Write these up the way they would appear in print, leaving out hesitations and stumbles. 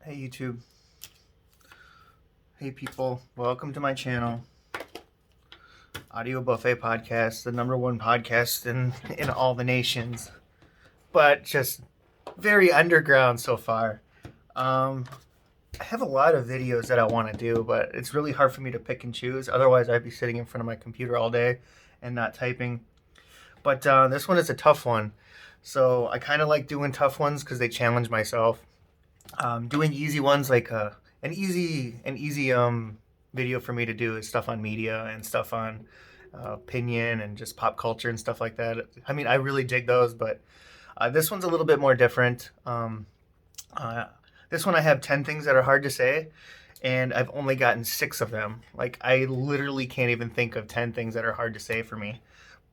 Hey YouTube. Hey people. Welcome to my channel. Audio Buffet Podcast, the #1 podcast in all the nations. But just very underground so far. I have a lot of videos that I want to do, but it's really hard for me to pick and choose. Otherwise, I'd be sitting in front of my computer all day and not typing. But this one is a tough one. So I kind of like doing tough ones because they challenge myself. Doing easy ones like an easy video for me to do is stuff on media and stuff on opinion and just pop culture and stuff like that. I mean, I really dig those, but this one's a little bit more different. Uh, this one I have 10 things that are hard to say, and I've only gotten 6 of them. Like, I literally can't even think of 10 things that are hard to say for me.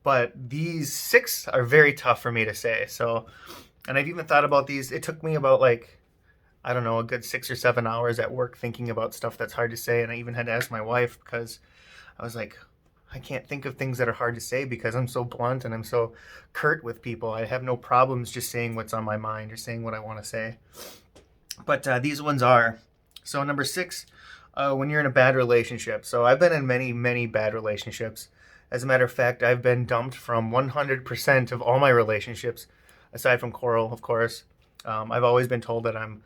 But these 6 are very tough for me to say. So, and I've even thought about these. It took me about I don't know, a good 6 or 7 hours at work thinking about stuff that's hard to say. And I even had to ask my wife because I was like, I can't think of things that are hard to say because I'm so blunt and I'm so curt with people. I have no problems just saying what's on my mind or saying what I want to say. But these ones are. So number 6, when you're in a bad relationship. So I've been in many, many bad relationships. As a matter of fact, I've been dumped from 100% of all my relationships, aside from Coral, of course. I've always been told that I'm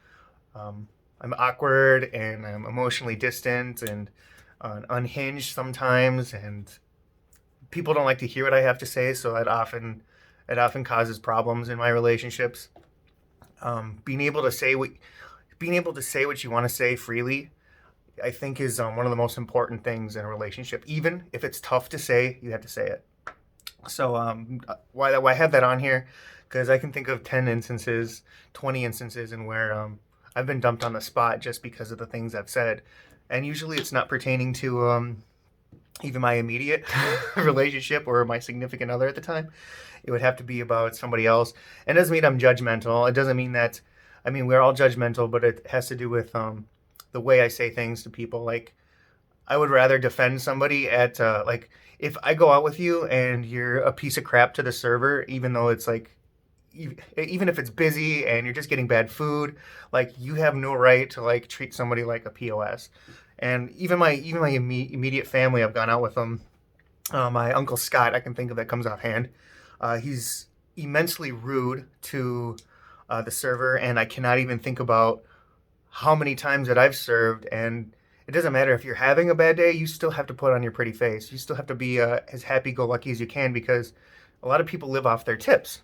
awkward and I'm emotionally distant and unhinged sometimes, and people don't like to hear what I have to say, so it often causes problems in my relationships. Being able to say what you want to say freely, I think, is one of the most important things in a relationship. Even if it's tough to say, you have to say it. So why I have that on here, because I can think of 10 instances, 20 instances in where I've been dumped on the spot just because of the things I've said. And usually it's not pertaining to even my immediate relationship or my significant other at the time. It would have to be about somebody else. And it doesn't mean I'm judgmental. It doesn't mean that, I mean, we're all judgmental, but it has to do with the way I say things to people. Like, I would rather defend somebody at, if I go out with you and you're a piece of crap to the server, even though it's like, even if it's busy and you're just getting bad food, like, you have no right to like treat somebody like a POS. And even my immediate family, I've gone out with them. My uncle Scott, I can think of, that comes offhand. He's immensely rude to the server, and I cannot even think about how many times that I've served. And it doesn't matter if you're having a bad day, you still have to put on your pretty face. You still have to be as happy-go-lucky as you can, because a lot of people live off their tips.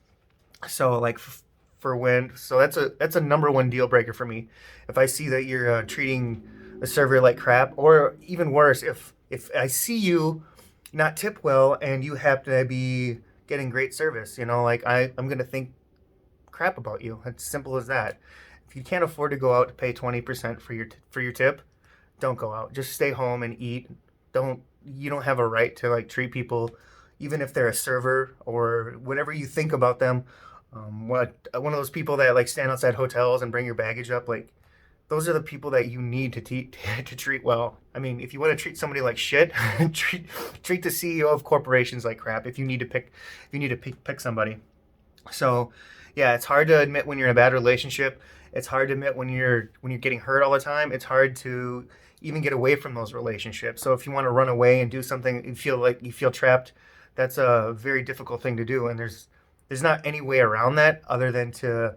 So that's a #1 deal breaker for me. If I see that you're treating the server like crap, or even worse, if I see you not tip well and you happen to be getting great service, I'm gonna think crap about you. It's simple as that. If you can't afford to go out to pay 20% for your tip, don't go out. Just stay home and eat. You don't have a right to like treat people, even if they're a server or whatever you think about them. One of those people that like stand outside hotels and bring your baggage up, like, those are the people that you need to to treat well. I mean, if you want to treat somebody like shit, treat the CEO of corporations like crap. If you need to pick somebody. So, yeah, it's hard to admit when you're in a bad relationship. It's hard to admit when you're getting hurt all the time. It's hard to even get away from those relationships. So if you want to run away and do something, you feel trapped, that's a very difficult thing to do. And there's not any way around that other than to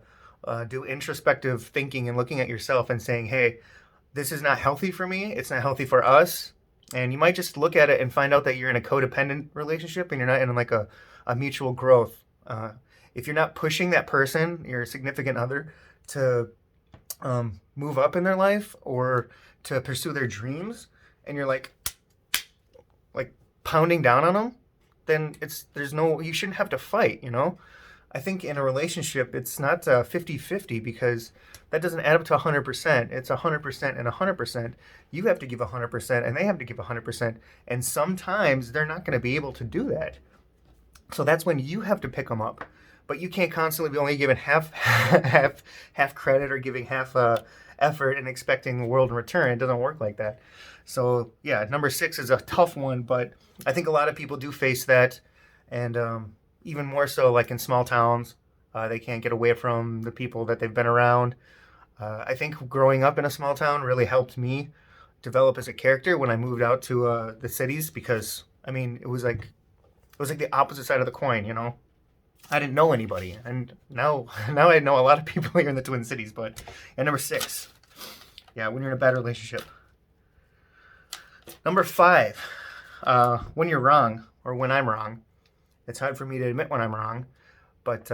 do introspective thinking and looking at yourself and saying, hey, this is not healthy for me. It's not healthy for us. And you might just look at it and find out that you're in a codependent relationship and you're not in like a mutual growth. If you're not pushing that person, your significant other, to move up in their life or to pursue their dreams, and you're like pounding down on them, then you shouldn't have to fight, I think in a relationship, it's not 50-50, because that doesn't add up to 100%. It's 100% and 100%. You have to give 100% and they have to give 100%. And sometimes they're not going to be able to do that. So that's when you have to pick them up. But you can't constantly be only giving half credit or giving half effort and expecting the world in return. It doesn't work like that. So yeah, number 6 is a tough one, but I think a lot of people do face that, and even more so like in small towns. They can't get away from the people that they've been around. I think growing up in a small town really helped me develop as a character when I moved out to the cities, because I mean it was like the opposite side of the coin, you know. I didn't know anybody, and now now I know a lot of people here in the Twin Cities. But and number 6, yeah, when you're in a bad relationship. Number 5, when you're wrong, or when I'm wrong. It's hard for me to admit when I'm wrong, but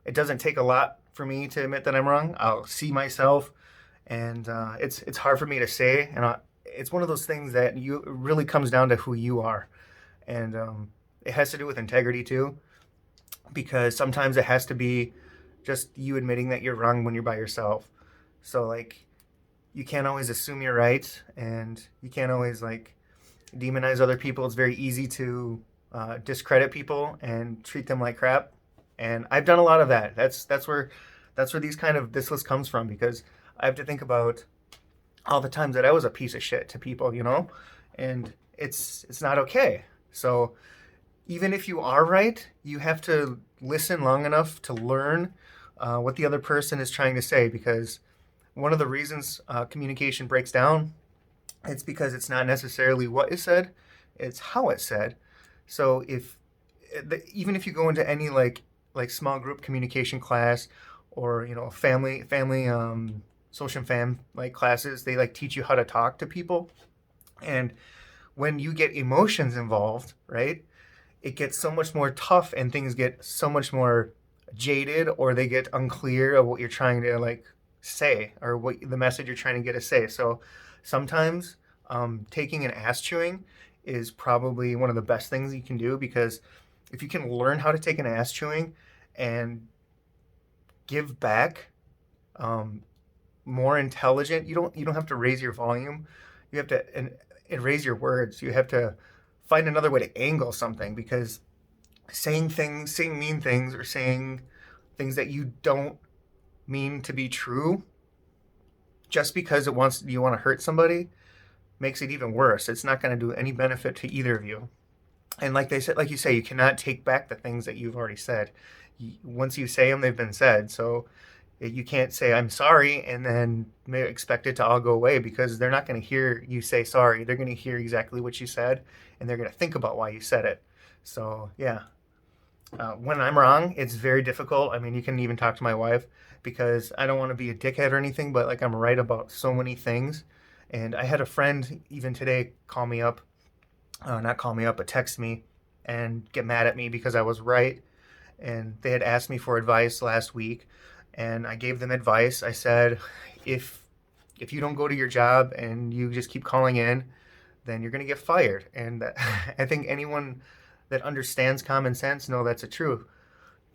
it doesn't take a lot for me to admit that I'm wrong. I'll see myself, and it's hard for me to say, and it's one of those things that you it really comes down to who you are, and it has to do with integrity too, because sometimes it has to be just you admitting that you're wrong when you're by yourself. So like you can't always assume you're right, and you can't always like demonize other people. It's very easy to discredit people and treat them like crap. And I've done a lot of that. That's where this list comes from, because I have to think about all the times that I was a piece of shit to people, you know, and it's not okay. So even if you are right, you have to listen long enough to learn what the other person is trying to say, because one of the reasons communication breaks down, it's because it's not necessarily what is said, it's how it's said. So even if you go into any like small group communication class, or family social fam like classes, they like teach you how to talk to people. And when you get emotions involved, right, it gets so much more tough, and things get so much more jaded, or they get unclear of what you're trying to like say, or what the message you're trying to get to say. So sometimes taking an ass chewing is probably one of the best things you can do, because if you can learn how to take an ass chewing and give back more intelligent, you don't have to raise your volume. You have to and raise your words. You have to find another way to angle something, because saying mean things, or saying things that you don't mean to be true, just because you want to hurt somebody, makes it even worse. It's not going to do any benefit to either of you. And like you say, you cannot take back the things that you've already said. Once you say them, they've been said. So you can't say I'm sorry and then expect it to all go away, because they're not going to hear you say sorry. They're going to hear exactly what you said, and they're going to think about why you said it. So yeah, when I'm wrong, it's very difficult. I mean, you can even talk to my wife, because I don't want to be a dickhead or anything, but like I'm right about so many things. And I had a friend even today call me up, not call me up, but text me and get mad at me because I was right. And they had asked me for advice last week, and I gave them advice. I said, if you don't go to your job and you just keep calling in, then you're going to get fired. And I think anyone that understands common sense know that's a true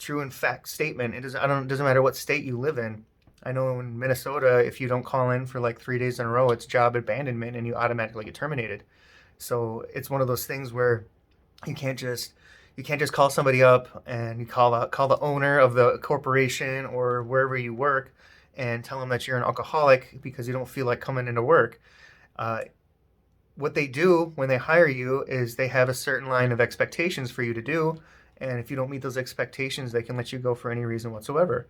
in fact statement. It doesn't matter what state you live in. I know in Minnesota, if you don't call in for like 3 days in a row, it's job abandonment, and you automatically get terminated. So it's one of those things where you can't just call somebody up and you call the owner of the corporation or wherever you work and tell them that you're an alcoholic because you don't feel like coming into work. Uh, what they do when they hire you is they have a certain line of expectations for you to do, and if you don't meet those expectations, they can let you go for any reason whatsoever.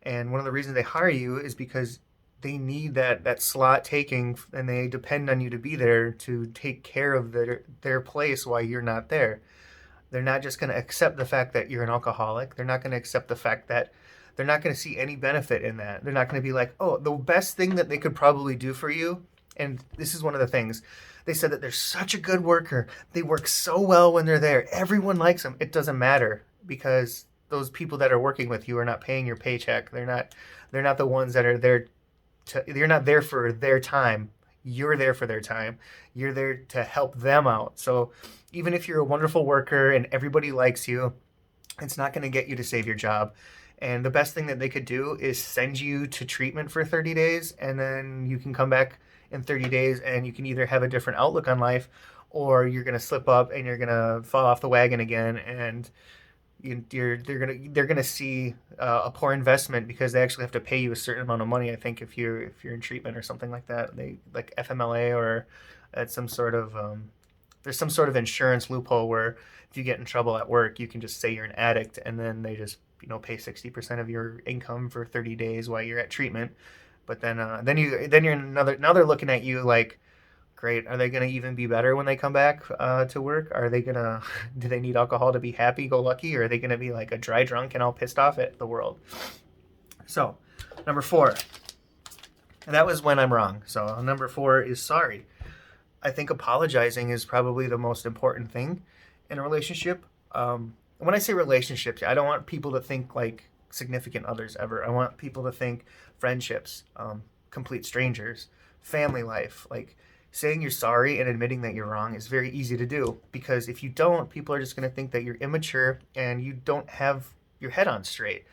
And one of the reasons they hire you is because they need that slot taking, and they depend on you to be there to take care of their place while you're not there. They're not just going to accept the fact that you're an alcoholic. They're not going to accept the fact that they're not going to see any benefit in that. They're not going to be like, oh, the best thing that they could probably do for you. And this is one of the things. They said that they're such a good worker. They work so well when they're there. Everyone likes them. It doesn't matter, because those people that are working with you are not paying your paycheck. They're not the ones that are there you're not there for their time. You're there for their time. You're there to help them out. So even if you're a wonderful worker and everybody likes you, it's not going to get you to save your job. And the best thing that they could do is send you to treatment for 30 days, and then you can come back in 30 days and you can either have a different outlook on life, or you're going to slip up and you're going to fall off the wagon again, and they're gonna see a poor investment, because they actually have to pay you a certain amount of money. I think if you're in treatment or something like that, they like FMLA, or at some sort of there's some sort of insurance loophole where if you get in trouble at work, you can just say you're an addict, and then they just pay 60% of your income for 30 days while you're at treatment. But then you're now they're looking at you like, great. Are they gonna even be better when they come back to work? Are they gonna do they need alcohol to be happy go lucky, or are they gonna be like a dry drunk and all pissed off at the world? So, number 4, and that was when I'm wrong. So number 4 is sorry. I think apologizing is probably the most important thing in a relationship. When I say relationships, I don't want people to think like significant others ever. I want people to think friendships, complete strangers, family life. Like saying you're sorry and admitting that you're wrong is very easy to do, because if you don't, people are just going to think that you're immature and you don't have your head on straight.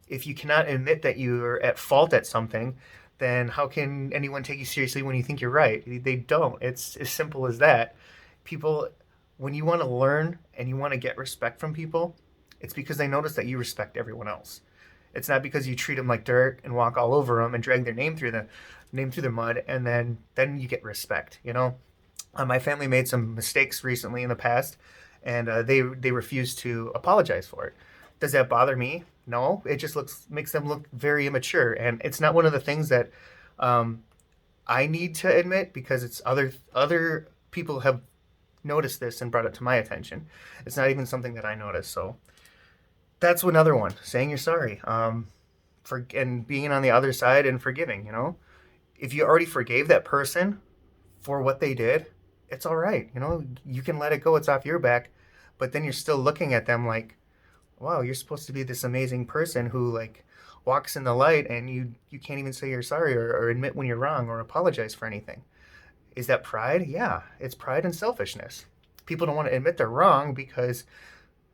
If you cannot admit that you're at fault at something, then how can anyone take you seriously when you think you're right? They don't. It's as simple as that. People, when you want to learn and you want to get respect from people, it's because they notice that you respect everyone else. It's not because you treat them like dirt and walk all over them and drag their name through the mud, and then you get respect. My family made some mistakes recently in the past, and they refused to apologize for it. Does that bother me? No, it just makes them look very immature, and it's not one of the things that I need to admit, because it's other people have noticed this and brought it to my attention. It's not even something that I noticed. So that's another one. Saying you're sorry, and being on the other side and forgiving. If you already forgave that person for what they did, it's all right. You can let it go. It's off your back. But then you're still looking at them like, wow, you're supposed to be this amazing person who like walks in the light, and you can't even say you're sorry or admit when you're wrong or apologize for anything. Is that pride? Yeah, it's pride and selfishness. People don't want to admit they're wrong because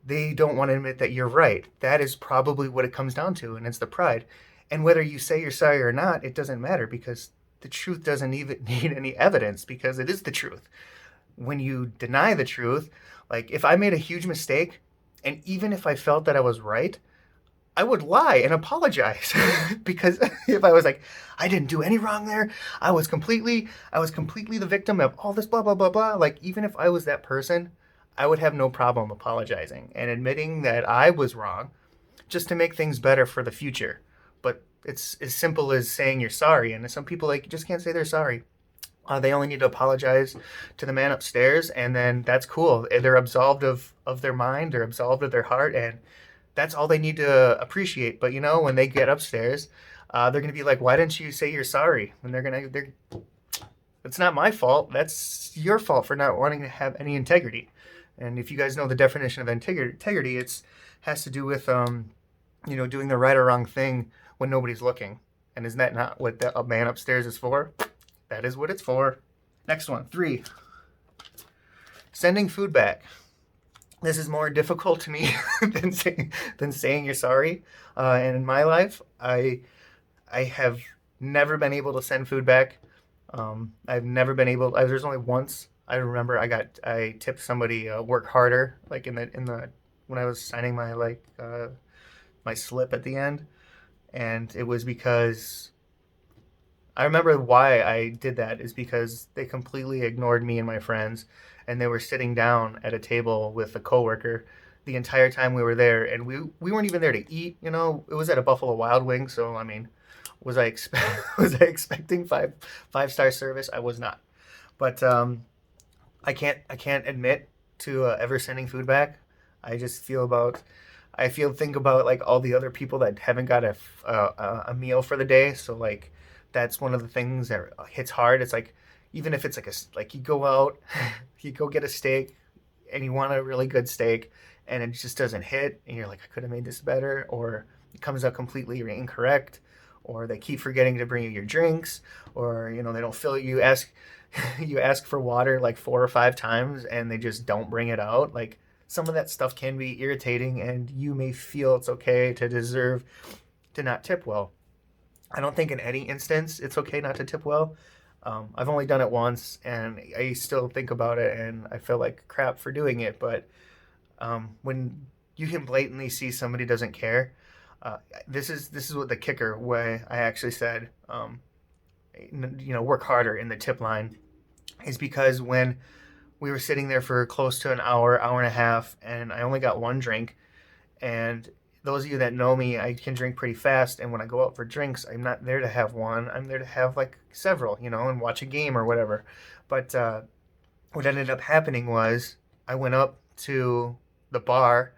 they don't want to admit that you're right. That is probably what it comes down to, and it's the pride. And whether you say you're sorry or not, it doesn't matter, because the truth doesn't even need any evidence, because it is the truth. When you deny the truth, like if I made a huge mistake, and even if I felt that I was right, I would lie and apologize because if I was like, I didn't do any wrong there, I was completely the victim of all this blah blah blah blah. Like even if I was that person, I would have no problem apologizing and admitting that I was wrong, just to make things better for the future. But it's as simple as saying you're sorry, and some people like just can't say they're sorry. They only need to apologize to the man upstairs, and then that's cool. They're absolved of their mind, they're absolved of their heart, and that's all they need to appreciate. But when they get upstairs, they're gonna be like, "Why didn't you say you're sorry?" And it's not my fault. That's your fault for not wanting to have any integrity. And if you guys know the definition of integrity, it has to do with doing the right or wrong thing when nobody's looking. And isn't that not what a man upstairs is for? That is what it's for. Next one, 3. Sending food back. This is more difficult to me than saying you're sorry. And in my life, I have never been able to send food back. I've never been able. There's only once I remember I tipped somebody work harder, like in the when I was signing my my slip at the end, and it was because I remember why I did that is because they completely ignored me and my friends, and they were sitting down at a table with a coworker the entire time we were there, and we weren't even there to eat. It was at a Buffalo Wild Wings, so I mean, was I expecting five-star service? I was not, but I can't admit to ever sending food back. I just think about like all the other people that haven't got a meal for the day, so like. That's one of the things that hits hard. It's like, even if it's like you go out, you go get a steak, and you want a really good steak, and it just doesn't hit, and you're like, I could have made this better, or it comes out completely incorrect, or they keep forgetting to bring you your drinks, or they don't fill it. You ask for water like 4 or 5 times, and they just don't bring it out. Like some of that stuff can be irritating, and you may feel it's okay to deserve to not tip well. I don't think in any instance it's okay not to tip well. I've only done it once, and I still think about it, and I feel like crap for doing it. But when you can blatantly see somebody doesn't care, this is what the kicker way I actually said, work harder in the tip line, is because when we were sitting there for close to an hour and a half, and I only got one drink, and those of you that know me, I can drink pretty fast, and when I go out for drinks, I'm not there to have one. I'm there to have like several, and watch a game or whatever. But what ended up happening was I went up to the bar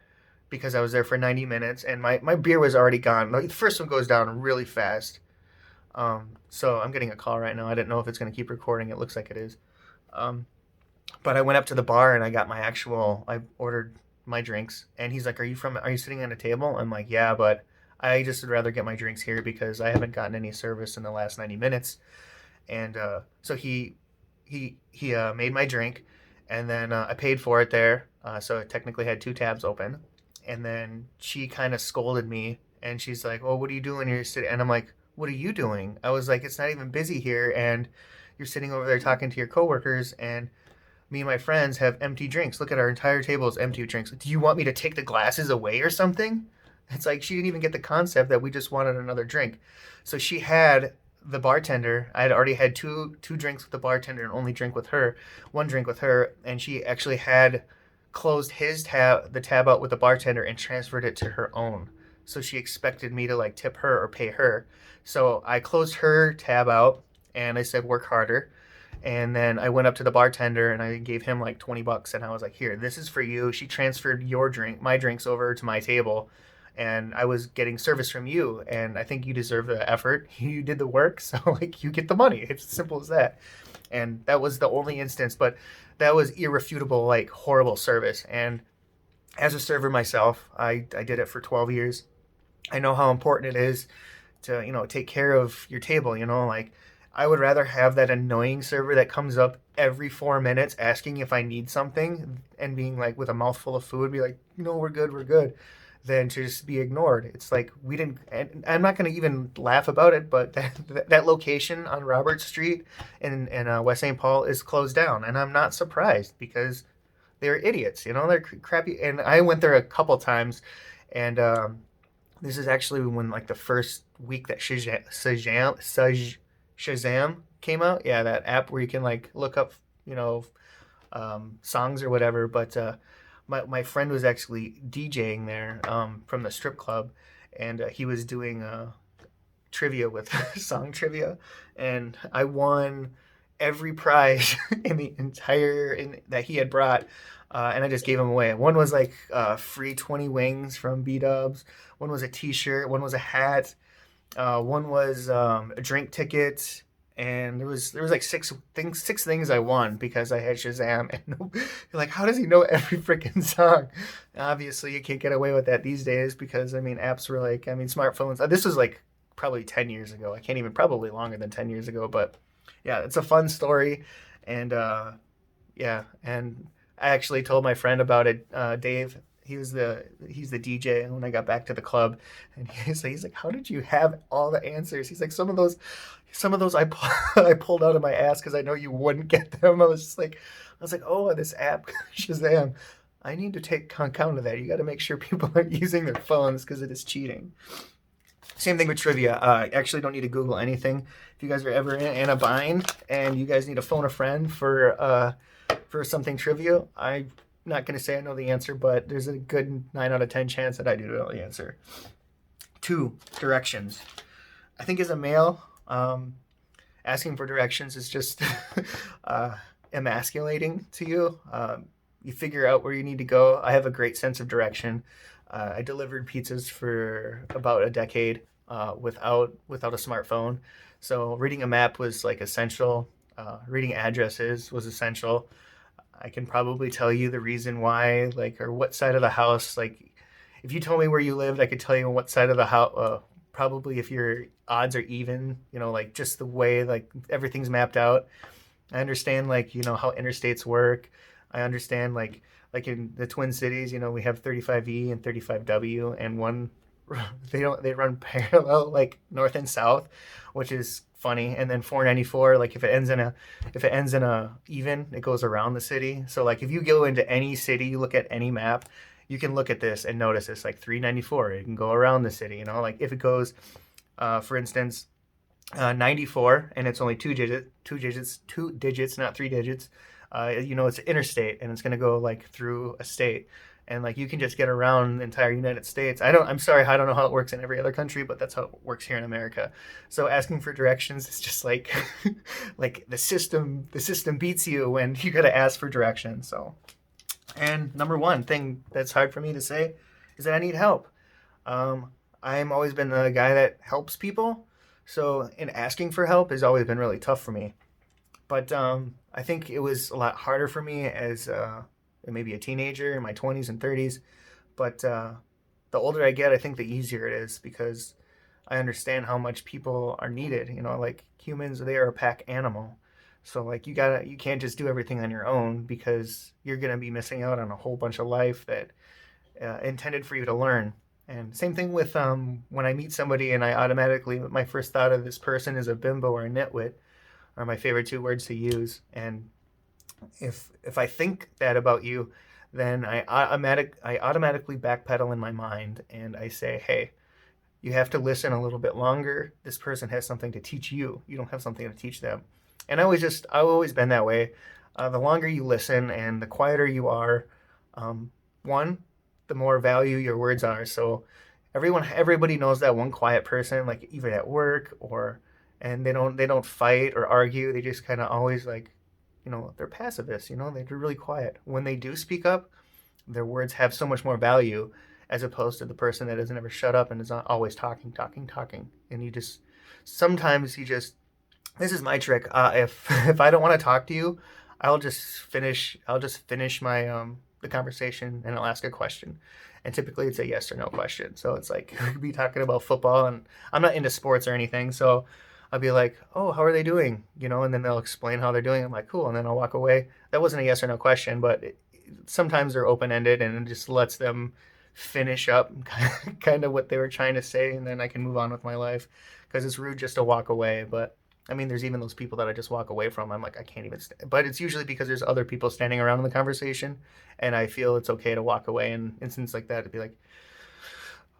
because I was there for 90 minutes, and my beer was already gone. Like, the first one goes down really fast. So I'm getting a call right now. I didn't know if it's going to keep recording. It looks like it is. Um, but I went up to the bar and I ordered my drinks, and he's like, are you sitting at a table? I'm like, yeah, but I just would rather get my drinks here because I haven't gotten any service in the last 90 minutes. And so he made my drink, and then I paid for it there. So I technically had two tabs open. And then she kind of scolded me, and she's like, "Well, what are you doing here sitting?" And I'm like, "What are you doing?" I was like, "It's not even busy here, and you're sitting over there talking to your coworkers, and me and my friends have empty drinks. Look at our entire table is empty drinks. Do you want me to take the glasses away or something?" It's like she didn't even get the concept that we just wanted another drink. So she had the bartender. I had already had two drinks with the bartender and only drink with her, one drink with her, and she actually had closed the tab out with the bartender and transferred it to her own. So she expected me to like tip her or pay her. So I closed her tab out and I said, "Work harder." And then I went up to the bartender and I gave him like $20, and I was like, "Here, this is for you." She transferred my drinks over to my table, and I was getting service from you, and I think you deserve the effort. You did the work, so like you get the money. It's as simple as that. And that was the only instance, but that was irrefutable, like horrible service. And as a server myself, I did it for 12 years. I know how important it is to, take care of your table, like I would rather have that annoying server that comes up every 4 minutes asking if I need something and being like with a mouthful of food, be like, "No, we're good," than to just be ignored. It's like we didn't, and I'm not going to even laugh about it, but that location on Robert Street in West St. Paul is closed down, and I'm not surprised because they're idiots, they're crappy. And I went there a couple times, and this is actually when like the first week that Shazam came out. Yeah, that app where you can like look up, songs or whatever. But my friend was actually DJing there from the strip club, and he was doing trivia with song trivia, and I won every prize that he had brought. And I just gave them away. One was like free 20 wings from B Dubs. One was a T-shirt. One was a hat. One was a drink ticket, and there was like six things I won because I had Shazam. And you're like, how does he know every freaking song? Obviously, you can't get away with that these days because apps were like, smartphones. This was like probably 10 years ago. I can't even, probably longer than 10 years ago. But yeah, it's a fun story, and yeah, and I actually told my friend about it, Dave. He's the DJ when I got back to the club, and he's like, "How did you have all the answers?" He's like, "Some of those I pulled out of my ass because I know you wouldn't get them." I was like, "Oh, this app Shazam, I need to take account of that. You got to make sure people aren't using their phones because it is cheating." Same thing with trivia. Actually, don't need to Google anything. If you guys are ever in a bind and you guys need to phone a friend for something trivia, I'm not going to say I know the answer, but there's a good 9 out of 10 chance that I do know the answer. 2, directions. I think as a male, asking for directions is just emasculating to you. You figure out where you need to go. I have a great sense of direction. I delivered pizzas for about a decade without a smartphone. So reading a map was like essential. Reading addresses was essential. I can probably tell you the reason why, like, or what side of the house. Like, if you told me where you lived, I could tell you what side of the house. Probably if your odds are even, like just the way like everything's mapped out. I understand like how interstates work. I understand like in the Twin Cities, we have 35E and 35W, and one they run parallel like north and south, which is funny. And then 494, like if it ends in a even, it goes around the city. So like if you go into any city, you look at any map, you can look at this and notice it's like 394. It can go around the city, like if it goes, for instance, 94, and it's only two digits, not 3 digits. It's an interstate, and it's going to go like through a state. and like you can just get around the entire United States. I'm sorry, I don't know how it works in every other country, but that's how it works here in America. So asking for directions is just like like the system beats you when you got to ask for directions. So, and number one thing that's hard for me to say is that I need help. I'm always been the guy that helps people, so in asking for help has always been really tough for me. But I think it was a lot harder for me as maybe a teenager in my 20s and 30s. But the older I get, I think the easier it is because I understand how much people are needed. You know, like humans, they are a pack animal. So like you can't just do everything on your own because you're gonna be missing out on a whole bunch of life that intended for you to learn. And same thing with when I meet somebody and I automatically, my first thought of this person is a bimbo or a nitwit are my favorite two words to use. And if I think that about you, then I automatically backpedal in my mind and I say, hey, you have to listen a little bit longer. This person has something to teach you. You don't have something to teach them. And I've always been that way. The longer you listen and the quieter you are, one, the more value your words are. So everybody knows that one quiet person, like even at work or, and they don't fight or argue. They just kind of always like, they're pacifists. They're really quiet. When they do speak up, their words have so much more value as opposed to the person that doesn't ever shut up and is always talking, talking, talking. And sometimes you just, this is my trick. If I don't want to talk to you, I'll just finish my the conversation and I'll ask a question. And typically it's a yes or no question. So it's like we could be talking about football and I'm not into sports or anything. So I'll be like, oh, how are they doing? And then they'll explain how they're doing. I'm like, cool. And then I'll walk away. That wasn't a yes or no question, but sometimes they're open-ended and it just lets them finish up kind of what they were trying to say. And then I can move on with my life because it's rude just to walk away. But I mean, there's even those people that I just walk away from. I'm like, I can't even but it's usually because there's other people standing around in the conversation and I feel it's okay to walk away. In instances like that, it'd be like,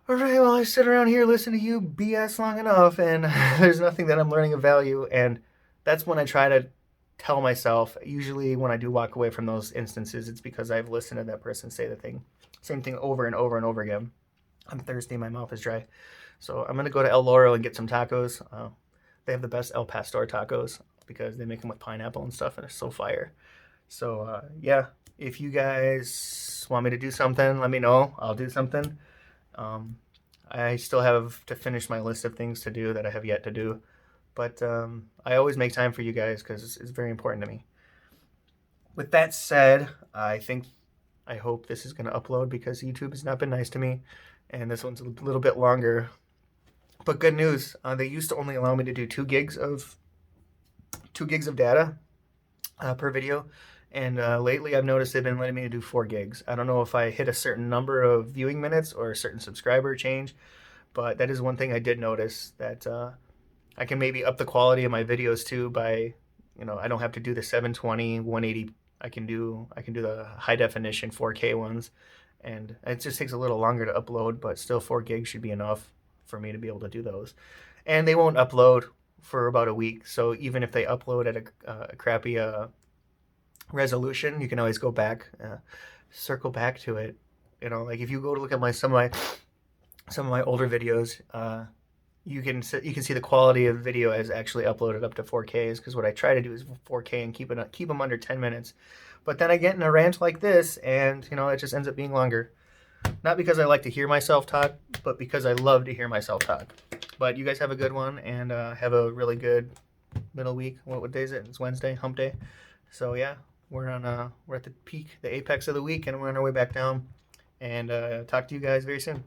all right, well, I sit around here listening to you BS long enough, and there's nothing that I'm learning of value. And that's when I try to tell myself, usually when I do walk away from those instances, it's because I've listened to that person say the same thing over and over and over again. I'm thirsty, my mouth is dry. So I'm going to go to El Loro and get some tacos. They have the best El Pastor tacos because they make them with pineapple and stuff, and they're so fire. So, yeah, if you guys want me to do something, let me know. I'll do something. I still have to finish my list of things to do that I have yet to do. But I always make time for you guys because it's very important to me. With that said, I hope this is going to upload because YouTube has not been nice to me. And this one's a little bit longer. But good news, they used to only allow me to do 2 gigs of data per video. And lately I've noticed they've been letting me do 4 gigs. I don't know if I hit a certain number of viewing minutes or a certain subscriber change, but that is one thing I did notice, that I can maybe up the quality of my videos too by, I don't have to do the 720, 180. I can do the high definition 4K ones, and it just takes a little longer to upload, but still 4 gigs should be enough for me to be able to do those. And they won't upload for about a week, so even if they upload at a crappy resolution, you can always go back, circle back to it. Like if you go to look at some of my older videos, you can see the quality of the video as actually uploaded up to 4Ks, because what I try to do is 4K and keep them under 10 minutes. But then I get in a rant like this, and it just ends up being longer. Not because I like to hear myself talk, but because I love to hear myself talk. But you guys have a good one, and have a really good middle week. What day is it? It's Wednesday, hump day. So yeah, we're at the peak, the apex of the week, and we're on our way back down. And talk to you guys very soon.